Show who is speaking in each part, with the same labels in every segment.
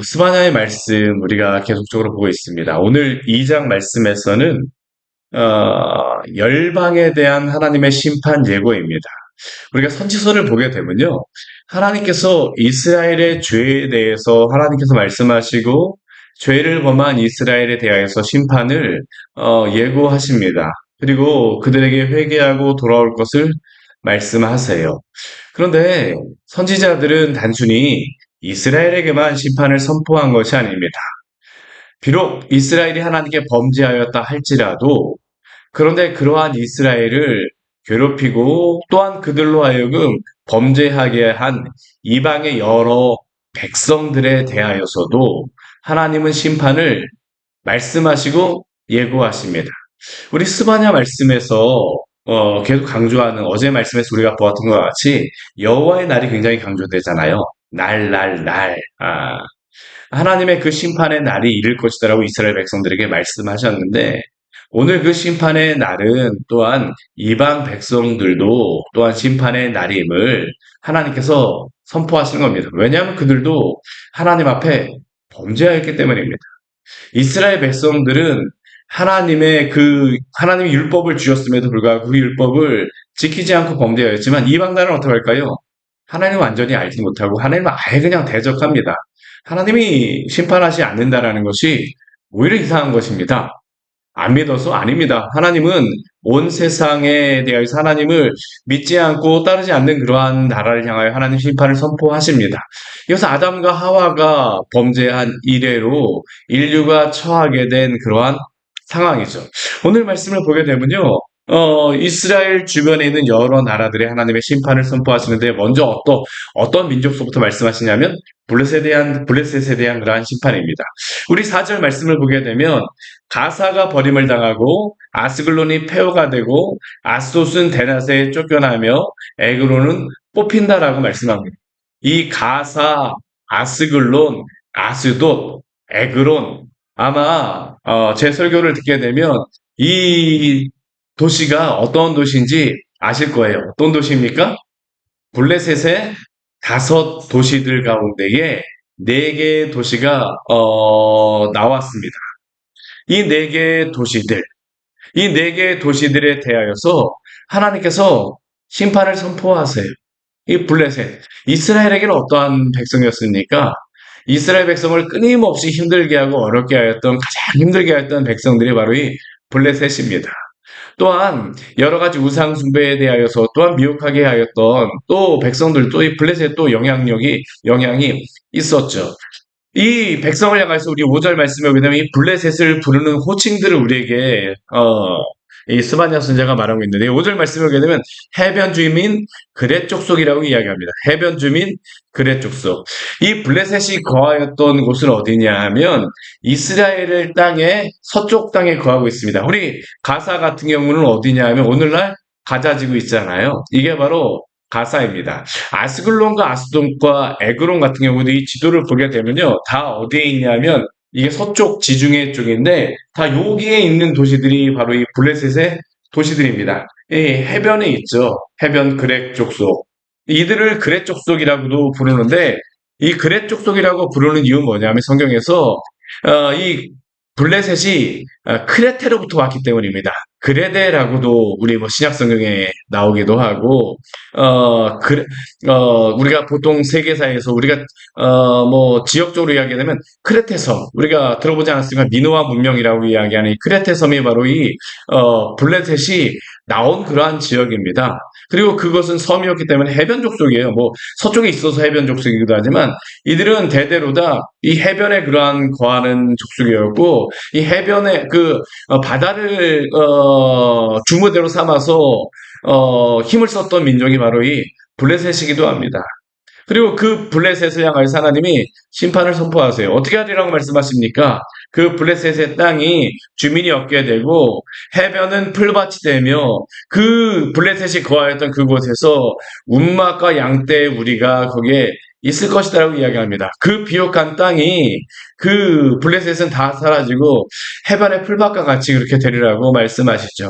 Speaker 1: 스바냐의 말씀 우리가 계속적으로 보고 있습니다. 오늘 2장 말씀에서는 열방에 대한 하나님의 심판 예고입니다. 우리가 선지서를 보게 되면요. 하나님께서 이스라엘의 죄에 대해서 하나님께서 말씀하시고 죄를 범한 이스라엘에 대하여서 심판을 예고하십니다. 그리고 그들에게 회개하고 돌아올 것을 말씀하세요. 그런데 선지자들은 단순히 이스라엘에게만 심판을 선포한 것이 아닙니다. 비록 이스라엘이 하나님께 범죄하였다 할지라도 그런데 그러한 이스라엘을 괴롭히고 또한 그들로 하여금 범죄하게 한 이방의 여러 백성들에 대하여서도 하나님은 심판을 말씀하시고 예고하십니다. 우리 스바냐 말씀에서 계속 강조하는 어제 말씀에서 우리가 보았던 것 같이 여호와의 날이 굉장히 강조되잖아요. 날. 하나님의 그 심판의 날이 이를 것이다라고 이스라엘 백성들에게 말씀하셨는데 오늘 그 심판의 날은 또한 이방 백성들도 또한 심판의 날임을 하나님께서 선포하시는 겁니다. 왜냐하면 그들도 하나님 앞에 범죄하였기 때문입니다. 이스라엘 백성들은 하나님의 율법을 주셨음에도 불구하고 그 율법을 지키지 않고 범죄하였지만 이방 나라는 어떻게 할까요? 하나님을 완전히 알지 못하고 하나님을 아예 그냥 대적합니다. 하나님이 심판하지 않는다라는 것이 오히려 이상한 것입니다. 안 믿어서 아닙니다. 하나님은 온 세상에 대하여서 하나님을 믿지 않고 따르지 않는 그러한 나라를 향하여 하나님 심판을 선포하십니다. 이것은 아담과 하와가 범죄한 이래로 인류가 처하게 된 그러한 상황이죠. 오늘 말씀을 보게 되면요. 이스라엘 주변에 있는 여러 나라들의 하나님의 심판을 선포하시는데 먼저 어떤 민족서부터 말씀하시냐면 블레셋에 대한 그러한 심판입니다. 우리 4절 말씀을 보게 되면 가사가 버림을 당하고 아스글론이 폐허가 되고 아스돗은 데낫에 쫓겨나며 에그론은 뽑힌다라고 말씀합니다. 이 가사, 아스글론, 아스돗, 에그론 아마 제 설교를 듣게 되면 이 도시가 어떤 도시인지 아실 거예요. 어떤 도시입니까? 블레셋의 5도시들 가운데에 4개의 도시가 나왔습니다. 이 4개의 도시들, 이 4개의 도시들에 대하여서 하나님께서 심판을 선포하세요. 이 블레셋, 이스라엘에게는 어떠한 백성이었습니까? 이스라엘 백성을 끊임없이 힘들게 하고 어렵게 하였던 가장 힘들게 하였던 백성들이 바로 이 블레셋입니다. 또한 여러 가지 우상 숭배에 대하여서 또한 미혹하게 하였던 또 백성들도 이 블레셋 또 영향이 있었죠. 이 백성을 향해서 우리 5절 말씀에 보게 되면 이 블레셋을 부르는 호칭들을 우리에게 이 스바냐 선지자가 말하고 있는데 5절 말씀을 보게 되면 해변 주민 그렛 족속이라고 이야기합니다. 해변 주민 그렛 족속. 이 블레셋이 거하였던 곳은 어디냐 하면 이스라엘 땅의 서쪽 땅에 거하고 있습니다. 우리 가사 같은 경우는 어디냐 하면 오늘날 가자지구 있잖아요. 이게 바로 가사입니다. 아스글론과 아스돈과 에그론 같은 경우도 이 지도를 보게 되면요. 다 어디에 있냐면 이게 서쪽 지중해 쪽인데 다 여기에 있는 도시들이 바로 이 블레셋의 도시들입니다. 이 해변에 있죠. 해변 그렉 족속. 이들을 그렛 족속이라고도 부르는데 이 그렛 족속이라고 부르는 이유는 뭐냐면 성경에서 이 블레셋이 크레테로부터 왔기 때문입니다. 그레데라고도 우리 뭐 신약 성경에 나오기도 하고 우리가 보통 세계사에서 우리가 뭐 지역적으로 이야기하면 크레테 섬 우리가 들어보지 않았습니까? 미노아 문명이라고 이야기하는 이 크레테 섬이 바로 이 블레셋이 나온 그러한 지역입니다. 그리고 그것은 섬이었기 때문에 해변 족속이에요. 뭐 서쪽에 있어서 해변 족속이기도 하지만 이들은 대대로 다 이 해변에 그러한 거하는 족속이었고 이 해변에 그 바다를 주무대로 삼아서 힘을 썼던 민족이 바로 이 블레셋이기도 합니다. 그리고 그 블레셋을 향하여서 하나님이 심판을 선포하세요. 어떻게 하리라고 말씀하십니까? 그 블레셋의 땅이 주민이 없게 되고 해변은 풀밭이 되며 그 블레셋이 거하였던 그곳에서 운막과 양떼 우리가 거기에 있을 것이다라고 이야기합니다. 그 비옥한 땅이 그 블레셋은 다 사라지고 해변의 풀밭과 같이 그렇게 되리라고 말씀하시죠.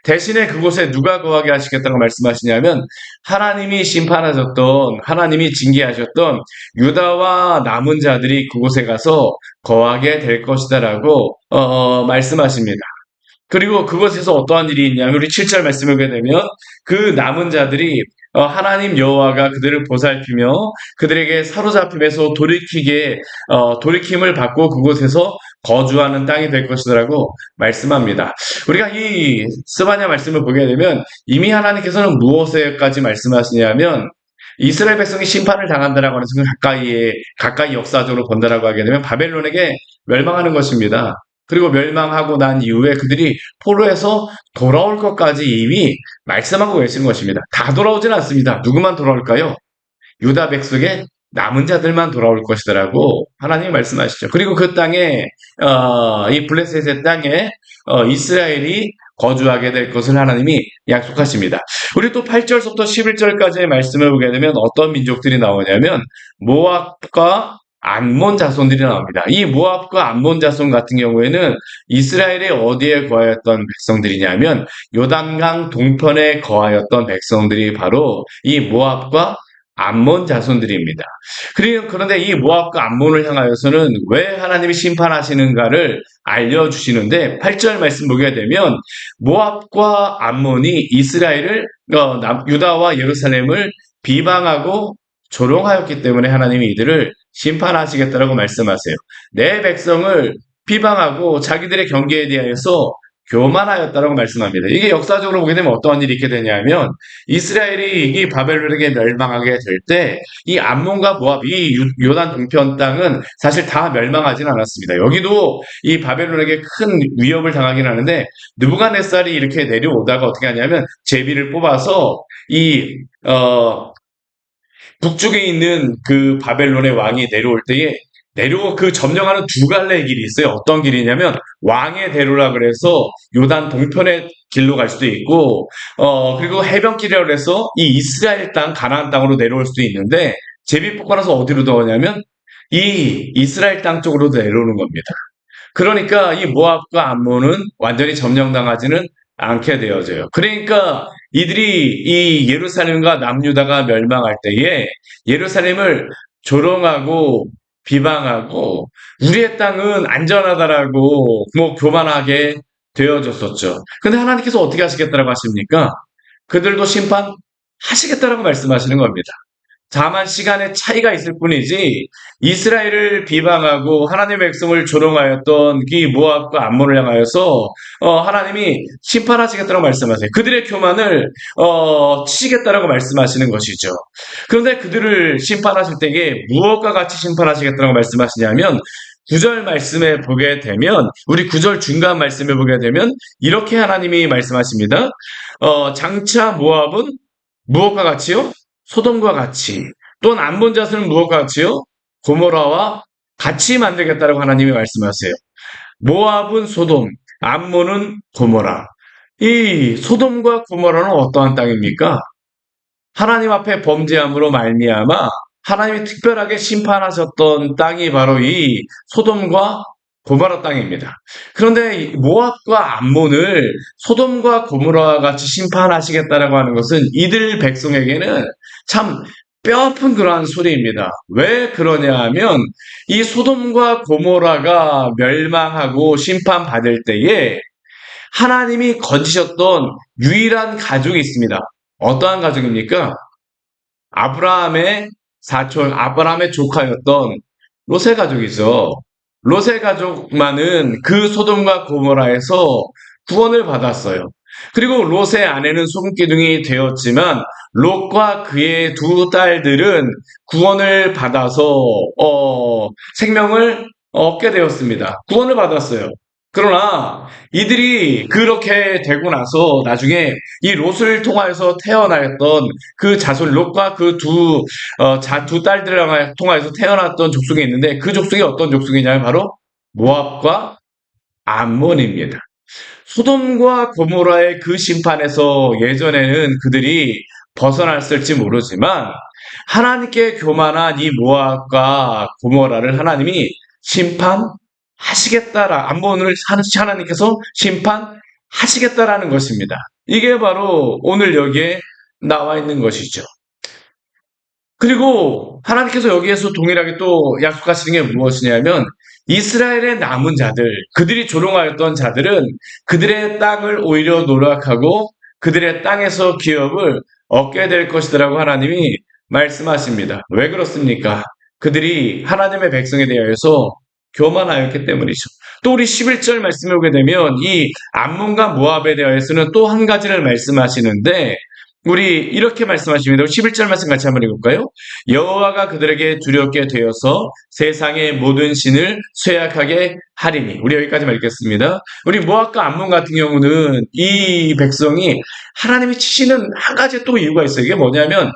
Speaker 1: 대신에 그곳에 누가 거하게 하시겠다고 말씀하시냐면 하나님이 심판하셨던, 하나님이 징계하셨던 유다와 남은 자들이 그곳에 가서 거하게 될 것이다라고 말씀하십니다. 그리고 그것에서 어떠한 일이 있냐면 우리 7절 말씀을 보게 되면 그 남은 자들이 하나님 여호와가 그들을 보살피며 그들에게 사로잡힘에서 돌이킴을 받고 그곳에서 거주하는 땅이 될 것이라고 말씀합니다. 우리가 이 스바냐 말씀을 보게 되면 이미 하나님께서는 무엇에까지 말씀하시냐면 이스라엘 백성이 심판을 당한다라고 하는 것은 가까이 역사적으로 본다라고 하게 되면 바벨론에게 멸망하는 것입니다. 그리고 멸망하고 난 이후에 그들이 포로에서 돌아올 것까지 이미 말씀하고 계시는 것입니다. 다 돌아오지는 않습니다. 누구만 돌아올까요? 유다 백성의 남은 자들만 돌아올 것이더라고 하나님이 말씀하시죠. 그리고 그 땅에 이 블레셋의 땅에 이스라엘이 거주하게 될 것을 하나님이 약속하십니다. 우리 또 8절부터 11절까지의 말씀을 보게 되면 어떤 민족들이 나오냐면 모압과 암몬 자손들이 나옵니다. 이 모압과 암몬 자손 같은 경우에는 이스라엘의 어디에 거하였던 백성들이냐면 요단강 동편에 거하였던 백성들이 바로 이 모압과 암몬 자손들입니다. 그런데 이 모압과 암몬을 향하여서는 왜 하나님이 심판하시는가를 알려주시는데 8절 말씀 보게 되면 모압과 암몬이 이스라엘을 유다와 예루살렘을 비방하고 조롱하였기 때문에 하나님이 이들을 심판하시겠다라고 말씀하세요. 내 백성을 비방하고 자기들의 경계에 대하여서 교만하였다라고 말씀합니다. 이게 역사적으로 보게 되면 어떠한 일이 있게 되냐면 이스라엘이 이 바벨론에게 멸망하게 될 때 이 암몬과 모압, 이 요단 동편 땅은 사실 다 멸망하지는 않았습니다. 여기도 이 바벨론에게 큰 위협을 당하긴 하는데 느부갓네살이 이렇게 내려오다가 어떻게 하냐면 제비를 뽑아서 북쪽에 있는 그 바벨론의 왕이 내려올 때에 그 점령하는 두 갈래의 길이 있어요. 어떤 길이냐면 왕의 대로라 그래서 요단 동편의 길로 갈 수도 있고 그리고 해변길이라고 해서 이 이스라엘 땅 가나안 땅으로 내려올 수도 있는데 제비 뽑고 나서 어디로 들어오냐면 이 이스라엘 땅 쪽으로 내려오는 겁니다. 그러니까 이 모압과 암몬은 완전히 점령당하지는 않게 되어져요. 그러니까 이들이 이 예루살렘과 남유다가 멸망할 때에 예루살렘을 조롱하고 비방하고 우리의 땅은 안전하다라고 교만하게 되어졌었죠. 근데 하나님께서 어떻게 하시겠다라고 하십니까? 그들도 심판하시겠다라고 말씀하시는 겁니다. 다만 시간의 차이가 있을 뿐이지 이스라엘을 비방하고 하나님의 백성을 조롱하였던 이 모압과 암몬을 향하여서 하나님이 심판하시겠다고 말씀하세요. 그들의 교만을 치시겠다라고 말씀하시는 것이죠. 그런데 그들을 심판하실 때에 무엇과 같이 심판하시겠다고 말씀하시냐면 9절 말씀에 보게 되면 우리 9절 중간 말씀에 보게 되면 이렇게 하나님이 말씀하십니다. 장차 모압은 무엇과 같이요? 소돔과 같이 또는 암몬 자손은 무엇과 같이요? 고모라와 같이 만들겠다라고 하나님이 말씀하세요. 모압은 소돔, 암몬은 고모라. 이 소돔과 고모라는 어떠한 땅입니까? 하나님 앞에 범죄함으로 말미암아 하나님이 특별하게 심판하셨던 땅이 바로 이 소돔과 고모라 땅입니다. 그런데 모압과 암몬을 소돔과 고모라와 같이 심판하시겠다라고 하는 것은 이들 백성에게는 참 뼈아픈 그러한 소리입니다. 왜 그러냐 하면 이 소돔과 고모라가 멸망하고 심판받을 때에 하나님이 건지셨던 유일한 가족이 있습니다. 어떠한 가족입니까? 아브라함의 사촌, 아브라함의 조카였던 롯의 가족이죠. 롯의 가족만은 그 소돔과 고모라에서 구원을 받았어요. 그리고 롯의 아내는 소금기둥이 되었지만 롯과 그의 두 딸들은 구원을 받아서 생명을 얻게 되었습니다. 구원을 받았어요. 그러나 이들이 그렇게 되고 나서 나중에 이 롯을 통하여서 태어났던 그 자손 롯과 그 두 딸들을 통하여서 태어났던 족속이 있는데 그 족속이 어떤 족속이냐면 바로 모압과 암몬입니다. 소돔과 고모라의 그 심판에서 예전에는 그들이 벗어났을지 모르지만 하나님께 교만한 이 모압과 고모라를 하나님이 심판하시겠다라 암몬을 하나님께서 하시겠다라는 것입니다. 이게 바로 오늘 여기에 나와 있는 것이죠. 그리고 하나님께서 여기에서 동일하게 또 약속하시는 게 무엇이냐면 이스라엘의 남은 자들, 그들이 조롱하였던 자들은 그들의 땅을 오히려 노력하고 그들의 땅에서 기업을 얻게 될 것이라고 하나님이 말씀하십니다. 왜 그렇습니까? 그들이 하나님의 백성에 대하여서 교만하였기 때문이죠. 또 우리 11절 말씀에 오게 되면 이 암몬과 모압에 대하여서는 또 한 가지를 말씀하시는데 우리 이렇게 말씀하십니다. 11절 말씀 같이 한번 읽을까요? 여호와가 그들에게 두렵게 되어서 세상의 모든 신을 쇠약하게 하리니. 우리 여기까지만 읽겠습니다. 우리 모압과 암몬 같은 경우는 이 백성이 하나님이 치시는 한 가지 또 이유가 있어요. 이게 뭐냐면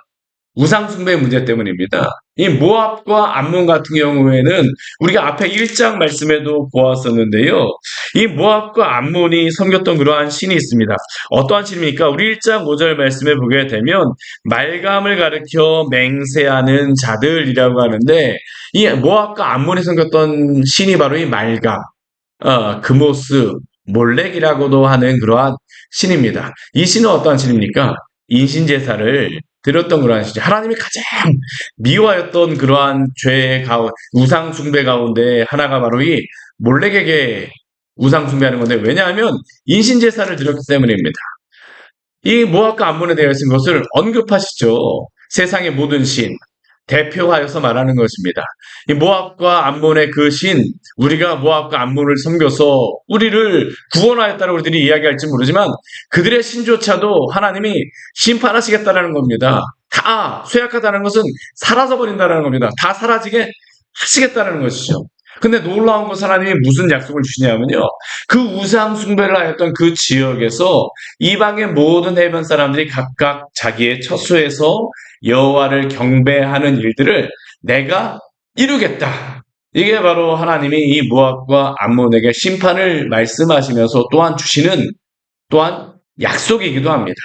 Speaker 1: 우상숭배 문제 때문입니다. 이 모압과 암몬 같은 경우에는 우리가 앞에 1장 말씀에도 보았었는데요. 이 모압과 암몬이 섬겼던 그러한 신이 있습니다. 어떠한 신입니까? 우리 1장 5절 말씀에 보게 되면 말감을 가리켜 맹세하는 자들이라고 하는데 이 모압과 암몬이 섬겼던 신이 바로 이 말감, 그모스, 몰렉이라고도 하는 그러한 신입니다. 이 신은 어떠한 신입니까? 인신제사를 드렸던 그러한 신이죠. 하나님이 가장 미워하였던 그러한 죄 가운데, 우상 숭배 가운데 하나가 바로 이 몰렉에게 우상 숭배하는 건데, 왜냐하면 인신제사를 드렸기 때문입니다. 이 모압과 암몬에 대해서 것을 언급하시죠. 세상의 모든 신, 대표하여서 말하는 것입니다. 이 모압과 암몬의 그 신, 우리가 모압과 암몬을 섬겨서 우리를 구원하였다고 우리들이 이야기할지 모르지만 그들의 신조차도 하나님이 심판하시겠다는 겁니다. 다 쇠약하다는 것은 사라져버린다는 겁니다. 다 사라지게 하시겠다는 것이죠. 근데 놀라운 것은 하나님이 무슨 약속을 주시냐면요. 그 우상 숭배를 하였던 그 지역에서 이방의 모든 해변 사람들이 각각 자기의 처소에서 여호와를 경배하는 일들을 내가 이루겠다. 이게 바로 하나님이 이 모압과 암몬에게 심판을 말씀하시면서 또한 주시는 또한 약속이기도 합니다.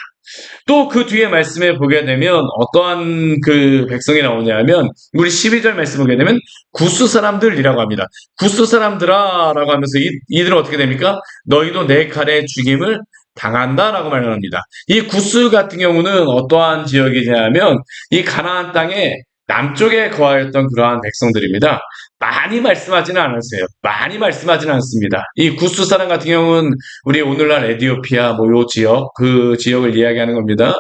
Speaker 1: 또 그 뒤에 말씀에 보게 되면 어떠한 그 백성이 나오냐면 우리 12절 말씀 보게 되면 구스 사람들이라고 합니다. 구스 사람들아 라고 하면서 이들은 어떻게 됩니까? 너희도 내 칼에 죽임을 당한다라고 말합니다. 이 구스 같은 경우는 어떠한 지역이냐면 이 가나안 땅에 남쪽에 거하였던 그러한 백성들입니다. 많이 말씀하지는 않았어요. 많이 말씀하지는 않습니다. 이 구스 사람 같은 경우는 우리 오늘날 에티오피아 뭐 요 지역 그 지역을 이야기하는 겁니다.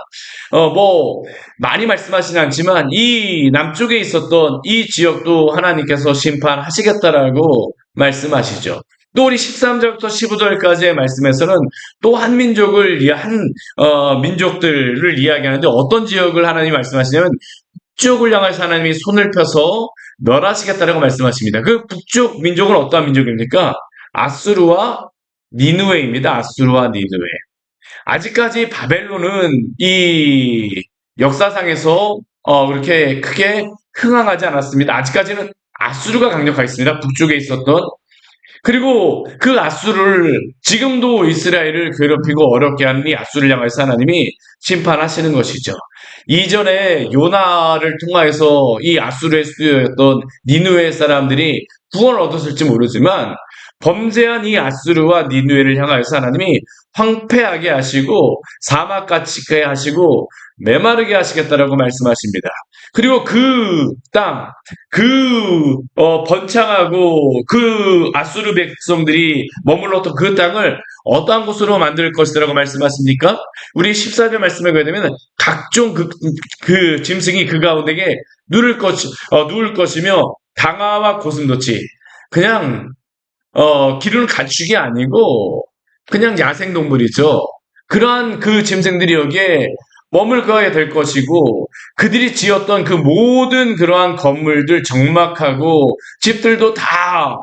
Speaker 1: 뭐 많이 말씀하지는 않지만 이 남쪽에 있었던 이 지역도 하나님께서 심판하시겠다라고 말씀하시죠. 또 우리 13절부터 15절까지의 말씀에서는 또 한 민족을 민족들을 이야기하는데 어떤 지역을 하나님이 말씀하시냐면 북쪽을 향해서 하나님이 손을 펴서 멸하시겠다라고 말씀하십니다. 그 북쪽 민족은 어떠한 민족입니까? 아수르와 니누웨입니다. 아수르와 니누웨. 아직까지 바벨론은 이 역사상에서 그렇게 크게 흥황하지 않았습니다. 아직까지는 아수르가 강력하게 있습니다. 북쪽에 있었던. 그리고 그 아수르를 지금도 이스라엘을 괴롭히고 어렵게 하는 이 아수르를 향해서 하나님이 심판하시는 것이죠. 이전에 요나를 통하여서 이 아수르의 수요였던 니누의 사람들이 구원을 얻었을지 모르지만 범죄한 이 아수르와 니누에를 향하여서 하나님이 황폐하게 하시고 사막같이 하시고 메마르게 하시겠다라고 말씀하십니다. 그리고 그 땅, 번창하고 그 아수르 백성들이 머물렀던 그 땅을 어떠한 곳으로 만들 것이라고 말씀하십니까? 우리 14절 말씀에 보게 되면 각종 그 짐승이 그 가운데에 누울 것이며 강화와 고슴도치 그냥 기르는 가축이 아니고 그냥 야생동물이죠. 그러한 그 짐승들이 여기에 머물게 될 것이고 그들이 지었던 그 모든 그러한 건물들 적막하고 집들도 다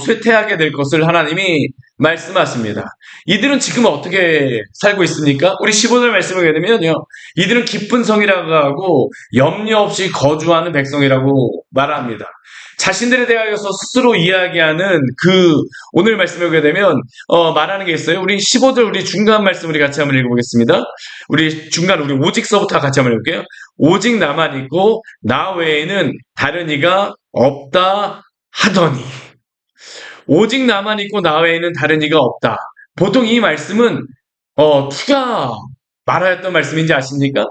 Speaker 1: 쇠퇴하게 될 것을 하나님이 말씀하십니다. 이들은 지금 어떻게 살고 있습니까? 우리 15절 말씀을 보게 되면요. 이들은 깊은 성이라고 하고 염려 없이 거주하는 백성이라고 말합니다. 자신들에 대하여서 스스로 이야기하는 오늘 말씀을 보게 되면 말하는 게 있어요. 우리 15절 우리 중간 말씀 우리 같이 한번 읽어보겠습니다. 우리 오직서부터 같이 한번 읽을게요. 오직 나만 있고 나 외에는 다른 이가 없다 하더니 오직 나만 있고 나 외에는 다른 이가 없다. 보통 이 말씀은 누가 말하였던 말씀인지 아십니까?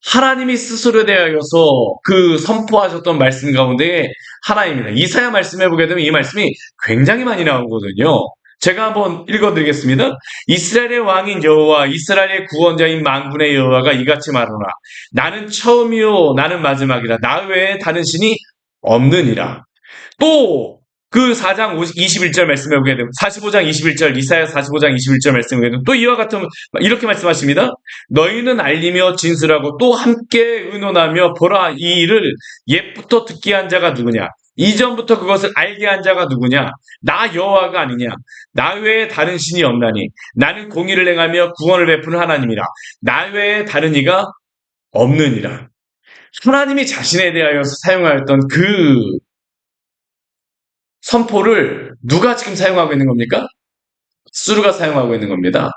Speaker 1: 하나님이 스스로 대하여서 그 선포하셨던 말씀 가운데 하나입니다. 이사야 말씀해 보게 되면 이 말씀이 굉장히 많이 나오거든요. 제가 한번 읽어드리겠습니다. 이스라엘의 왕인 여호와, 이스라엘의 구원자인 만군의 여호와가 이같이 말하노라. 나는 처음이요 나는 마지막이라. 나 외에 다른 신이 없느니라. 또 그 4장 21절 말씀해 보게 되면 45장 21절 이사야 45장 21절 말씀해 보게 되면 또 이와 같은 이렇게 말씀하십니다. 너희는 알리며 진술하고 또 함께 의논하며 보라 이 일을 옛부터 듣게 한 자가 누구냐? 이전부터 그것을 알게 한 자가 누구냐? 나 여호와가 아니냐? 나 외에 다른 신이 없나니 나는 공의를 행하며 구원을 베푸는 하나님이라. 나 외에 다른 이가 없느니라. 하나님이 자신에 대하여서 사용하였던 그 선포를 누가 지금 사용하고 있는 겁니까? 아수르가 사용하고 있는 겁니다.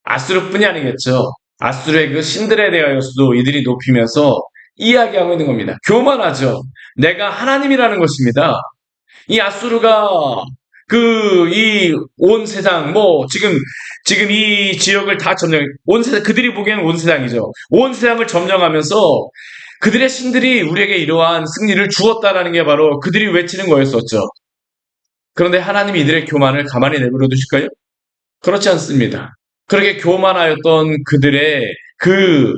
Speaker 1: 아수르뿐이 아니겠죠. 아수르의 그 신들에 대하여서도 이들이 높이면서 이야기하고 있는 겁니다. 교만하죠. 내가 하나님이라는 것입니다. 이 아수르가 이 온 세상, 지금 이 지역을 다 온 세상, 그들이 보기에는 온 세상이죠. 온 세상을 점령하면서 그들의 신들이 우리에게 이러한 승리를 주었다라는 게 바로 그들이 외치는 거였었죠. 그런데 하나님이 이들의 교만을 가만히 내버려 두실까요? 그렇지 않습니다. 그렇게 교만하였던 그들의 그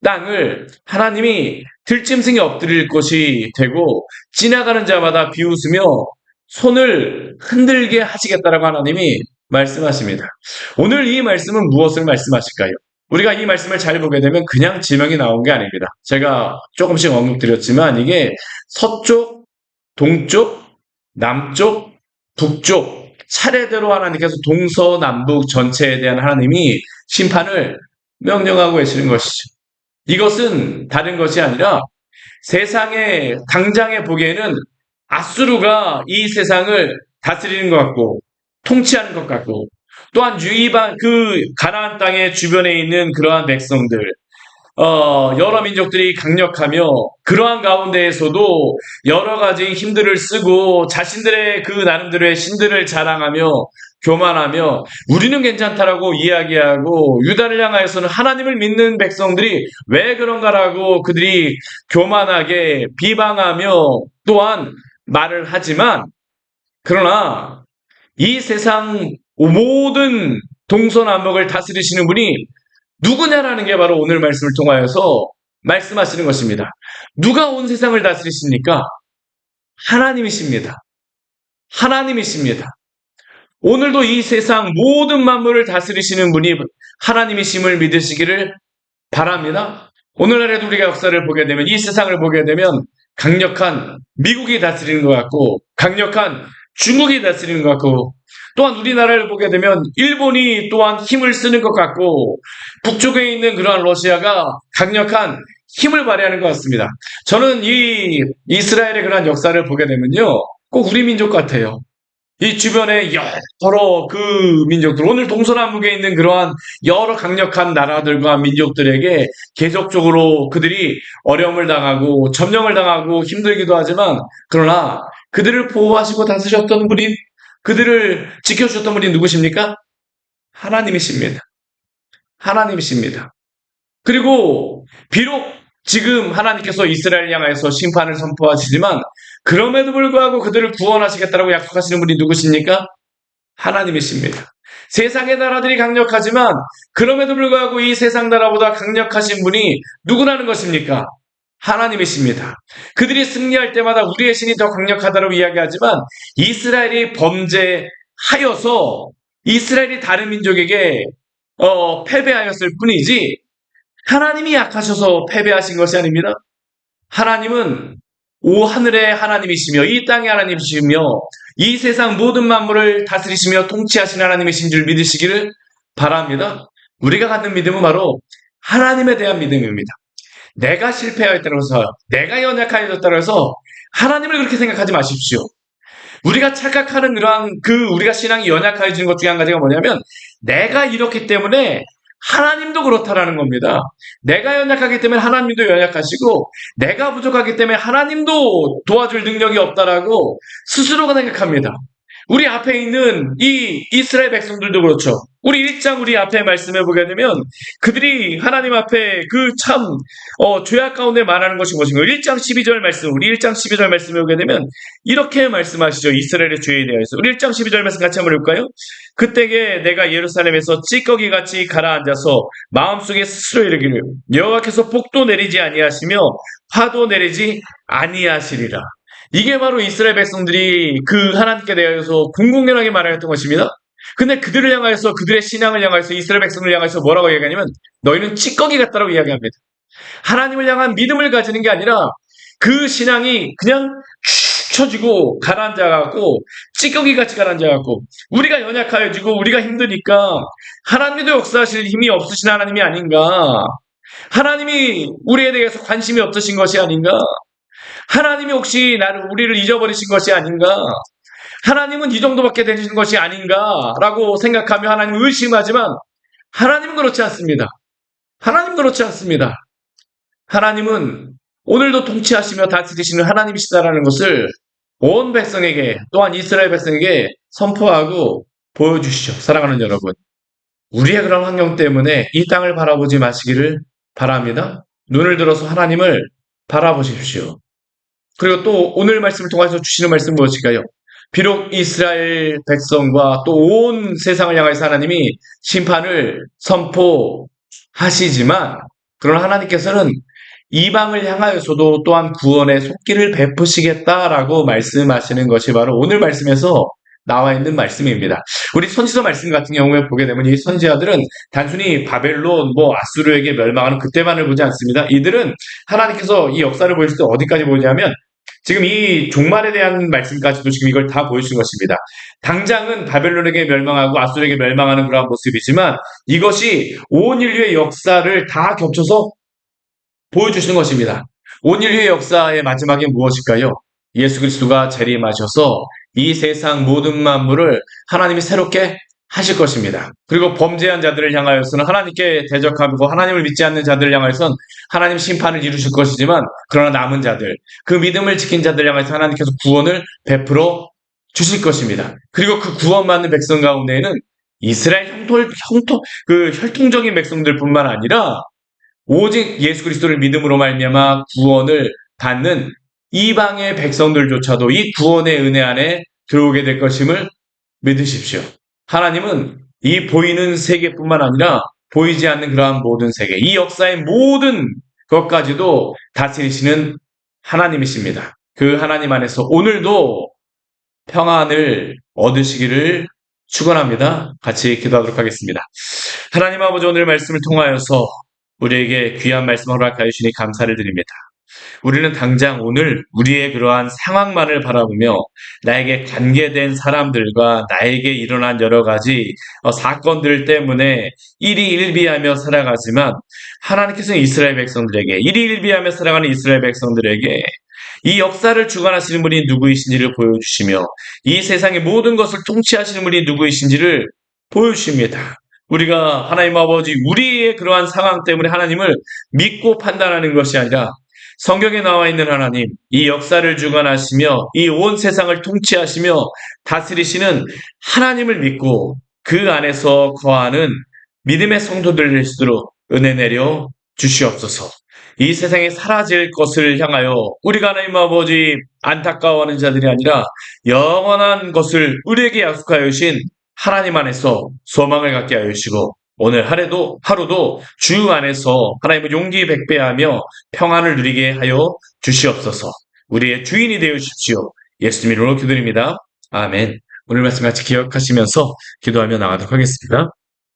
Speaker 1: 땅을 하나님이 들짐승이 엎드릴 것이 되고 지나가는 자마다 비웃으며 손을 흔들게 하시겠다라고 하나님이 말씀하십니다. 오늘 이 말씀은 무엇을 말씀하실까요? 우리가 이 말씀을 잘 보게 되면 그냥 지명이 나온 게 아닙니다. 제가 조금씩 언급드렸지만 이게 서쪽, 동쪽, 남쪽, 북쪽 차례대로 하나님께서 동서남북 전체에 대한 하나님이 심판을 명령하고 계시는 것이죠. 이것은 다른 것이 아니라 세상에 당장에 보기에는 아수르가 이 세상을 다스리는 것 같고 통치하는 것 같고 또한 유이방 그 가나안 땅의 주변에 있는 그러한 백성들 여러 민족들이 강력하며 그러한 가운데에서도 여러 가지 힘들을 쓰고 자신들의 그 나름대로의 신들을 자랑하며 교만하며 우리는 괜찮다라고 이야기하고 유다를 향하여서는 하나님을 믿는 백성들이 왜 그런가라고 그들이 교만하게 비방하며 또한 말을 하지만 그러나 이 세상 모든 동서남북을 다스리시는 분이 누구냐라는 게 바로 오늘 말씀을 통하여서 말씀하시는 것입니다. 누가 온 세상을 다스리십니까? 하나님이십니다. 하나님이십니다. 오늘도 이 세상 모든 만물을 다스리시는 분이 하나님이심을 믿으시기를 바랍니다. 오늘날에도 우리가 역사를 보게 되면 이 세상을 보게 되면 강력한 미국이 다스리는 것 같고 강력한 중국이 다스리는 것 같고 또한 우리나라를 보게 되면 일본이 또한 힘을 쓰는 것 같고 북쪽에 있는 그러한 러시아가 강력한 힘을 발휘하는 것 같습니다. 저는 이 이스라엘의 그러한 역사를 보게 되면요. 꼭 우리 민족 같아요. 이 주변에 여러 그 민족들, 오늘 동서남북에 있는 그러한 여러 강력한 나라들과 민족들에게 계속적으로 그들이 어려움을 당하고 점령을 당하고 힘들기도 하지만 그러나 그들을 보호하시고 다스렸던 분이 그들을 지켜주셨던 분이 누구십니까? 하나님이십니다. 하나님이십니다. 그리고 비록 지금 하나님께서 이스라엘 향하여서 심판을 선포하시지만 그럼에도 불구하고 그들을 구원하시겠다고 약속하시는 분이 누구십니까? 하나님이십니다. 세상의 나라들이 강력하지만 그럼에도 불구하고 이 세상 나라보다 강력하신 분이 누구라는 것입니까? 하나님이십니다. 그들이 승리할 때마다 우리의 신이 더 강력하다고 이야기하지만 이스라엘이 범죄하여서 이스라엘이 다른 민족에게 패배하였을 뿐이지 하나님이 약하셔서 패배하신 것이 아닙니다. 하나님은 오 하늘의 하나님이시며 이 땅의 하나님이시며 이 세상 모든 만물을 다스리시며 통치하시는 하나님이신 줄 믿으시기를 바랍니다. 우리가 갖는 믿음은 바로 하나님에 대한 믿음입니다. 내가 실패하였다고 해서 내가 연약하였다고 해서 하나님을 그렇게 생각하지 마십시오. 우리가 착각하는 그러한 우리가 신앙이 연약해지는 것 중에 한 가지가 뭐냐면 내가 이렇기 때문에 하나님도 그렇다라는 겁니다. 내가 연약하기 때문에 하나님도 연약하시고 내가 부족하기 때문에 하나님도 도와줄 능력이 없다라고 스스로가 생각합니다. 우리 앞에 있는 이 이스라엘 백성들도 그렇죠. 우리 1장 우리 앞에 말씀해 보게 되면 그들이 하나님 앞에 그 참 죄악 가운데 말하는 것이 무엇인가. 1장 12절 말씀, 우리 1장 12절 말씀해 보게 되면 이렇게 말씀하시죠. 이스라엘의 죄에 대해서. 우리 1장 12절 말씀 같이 한번 볼까요? 그때에 내가 예루살렘에서 찌꺼기같이 가라앉아서 마음속에 스스로 이르기를 여호와께서 복도 내리지 아니하시며 화도 내리지 아니하시리라. 이게 바로 이스라엘 백성들이 그 하나님께 대해서 공공연하게 말하였던 것입니다. 근데 그들을 향하여서 그들의 신앙을 향하여서 이스라엘 백성을 향하여서 뭐라고 이야기하냐면 너희는 찌꺼기 같다라고 이야기합니다. 하나님을 향한 믿음을 가지는 게 아니라 그 신앙이 그냥 축 처지고 가라앉아갖고 찌꺼기 같이 가라앉아갖고 우리가 연약하여지고 우리가 힘드니까 하나님도 역사하실 힘이 없으신 하나님이 아닌가. 하나님이 우리에 대해서 관심이 없으신 것이 아닌가. 하나님이 혹시 우리를 잊어버리신 것이 아닌가? 하나님은 이 정도밖에 되시는 것이 아닌가라고 생각하며 하나님을 의심하지만 하나님은 그렇지 않습니다. 하나님은 그렇지 않습니다. 하나님은 오늘도 통치하시며 다스리시는 하나님이시다라는 것을 온 백성에게 또한 이스라엘 백성에게 선포하고 보여주시죠. 사랑하는 여러분. 우리의 그런 환경 때문에 이 땅을 바라보지 마시기를 바랍니다. 눈을 들어서 하나님을 바라보십시오. 그리고 또 오늘 말씀을 통해서 주시는 말씀은 무엇일까요? 비록 이스라엘 백성과 또 온 세상을 향해서 하나님이 심판을 선포하시지만 그러나 하나님께서는 이방을 향하여서도 또한 구원의 손길을 베푸시겠다라고 말씀하시는 것이 바로 오늘 말씀에서 나와 있는 말씀입니다. 우리 선지서 말씀 같은 경우에 보게 되면 이 선지자들은 단순히 바벨론, 아수르에게 멸망하는 그때만을 보지 않습니다. 이들은 하나님께서 이 역사를 보여줄 때 어디까지 보냐면 지금 이 종말에 대한 말씀까지도 지금 이걸 다 보여주신 것입니다. 당장은 바벨론에게 멸망하고 아수르에게 멸망하는 그러한 모습이지만 이것이 온 인류의 역사를 다 겹쳐서 보여주시는 것입니다. 온 인류의 역사의 마지막이 무엇일까요? 예수 그리스도가 재림하셔서 이 세상 모든 만물을 하나님이 새롭게 하실 것입니다. 그리고 범죄한 자들을 향하여서는 하나님께 대적하고 하나님을 믿지 않는 자들을 향하여서는 하나님 심판을 이루실 것이지만 그러나 남은 자들, 그 믿음을 지킨 자들을 향해서 하나님께서 구원을 베풀어 주실 것입니다. 그리고 그 구원받는 백성 가운데에는 이스라엘 혈통적인 백성들뿐만 아니라 오직 예수 그리스도를 믿음으로 말미암아 구원을 받는 이방의 백성들조차도 이 구원의 은혜 안에 들어오게 될 것임을 믿으십시오. 하나님은 이 보이는 세계뿐만 아니라 보이지 않는 그러한 모든 세계, 이 역사의 모든 것까지도 다스리시는 하나님이십니다. 그 하나님 안에서 오늘도 평안을 얻으시기를 축원합니다. 같이 기도하도록 하겠습니다. 하나님 아버지, 오늘 말씀을 통하여서 우리에게 귀한 말씀 허락하여 주시니 감사를 드립니다. 우리는 당장 오늘 우리의 그러한 상황만을 바라보며 나에게 관계된 사람들과 나에게 일어난 여러 가지 사건들 때문에 일희일비하며 살아가지만 하나님께서는 이스라엘 백성들에게, 일희일비하며 살아가는 이스라엘 백성들에게 이 역사를 주관하시는 분이 누구이신지를 보여주시며 이 세상의 모든 것을 통치하시는 분이 누구이신지를 보여주십니다. 우리가 하나님 아버지, 우리의 그러한 상황 때문에 하나님을 믿고 판단하는 것이 아니라 성경에 나와 있는 하나님, 이 역사를 주관하시며 이 온 세상을 통치하시며 다스리시는 하나님을 믿고 그 안에서 거하는 믿음의 성도들 될 수 있도록 은혜 내려 주시옵소서. 이 세상에 사라질 것을 향하여 우리가 하나님 아버지 안타까워하는 자들이 아니라 영원한 것을 우리에게 약속하여 주신 하나님 안에서 소망을 갖게 하여 주시고 오늘 하루도 주 안에서 하나님의 용기 백배하며 평안을 누리게 하여 주시옵소서. 우리의 주인이 되어 주십시오. 예수님 이름으로 기도드립니다. 아멘. 오늘 말씀 같이 기억하시면서 기도하며 나가도록 하겠습니다.